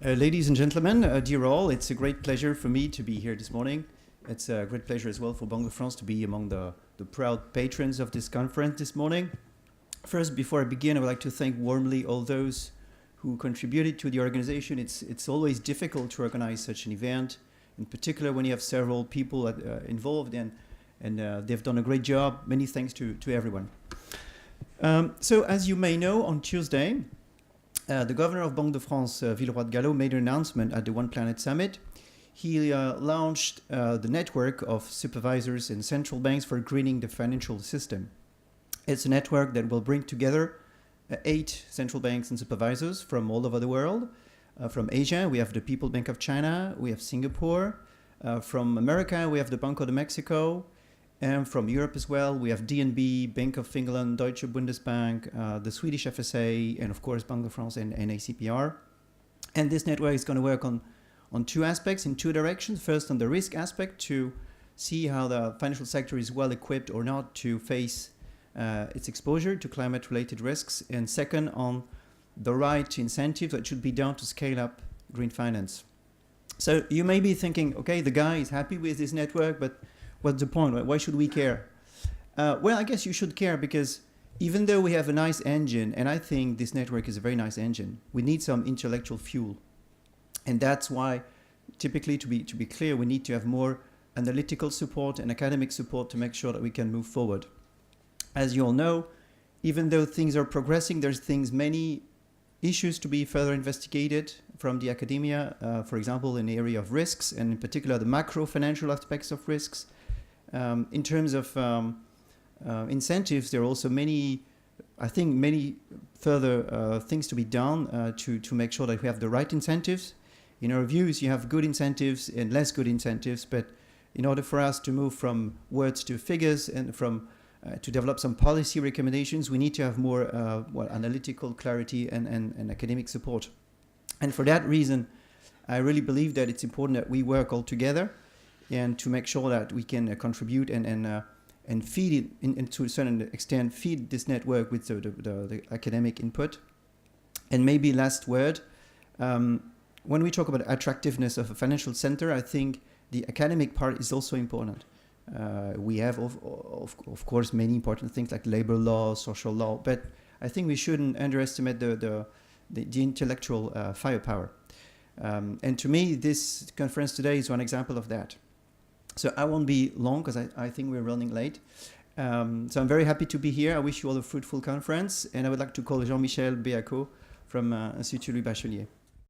Ladies and gentlemen, dear all, it's a great pleasure for me to be here this morning. It's a great pleasure as well for Banque de France to be among the proud patrons of this conference this morning. First, before I begin, I would like to thank warmly all those who contributed to the organization. It's always difficult to organize such an event, in particular when you have several people involved, and they've done a great job. Many thanks to everyone. So as you may know, on Tuesday, the governor of Banque de France, Villeroy de Galhau, made an announcement at the One Planet Summit. He launched the network of supervisors and central banks for greening the financial system. It's a network that will bring together 8 central banks and supervisors from all over the world. From Asia, we have the People Bank of China, we have Singapore. From America, we have the Banco de Mexico. And from Europe as well, we have DNB, Bank of England, Deutsche Bundesbank, the Swedish FSA, and of course Banque de France and ACPR. And this network is going to work on 2 aspects, in 2 directions. First, on the risk aspect, to see how the financial sector is well equipped or not to face its exposure to climate-related risks. And second, on the right incentives that should be done to scale up green finance. So you may be thinking, okay, the guy is happy with this network, but what's the point? Why should we care? Well, I guess you should care because even though we have a nice engine, and I think this network is a very nice engine, we need some intellectual fuel. And that's why, typically, to be clear, we need to have more analytical support and academic support to make sure that we can move forward. As you all know, even though things are progressing, there's many issues to be further investigated from the academia, for example, in the area of risks, and in particular the macro financial aspects of risks. In terms of incentives, there are also many further things to be done to make sure that we have the right incentives. In our views, you have good incentives and less good incentives, but in order for us to move from words to figures and to develop some policy recommendations, we need to have more analytical clarity and academic support. And for that reason, I really believe that it's important that we work all together and to make sure that we can contribute and feed it, and to a certain extent, feed this network with the academic input. And maybe last word, when we talk about attractiveness of a financial center, I think the academic part is also important. We have, of course, many important things like labor law, social law, but I think we shouldn't underestimate the intellectual firepower. And to me, this conference today is one example of that. So I won't be long because I think we're running late. So I'm very happy to be here. I wish you all a fruitful conference. And I would like to call Jean-Michel Béaco from Institut Louis Bachelier.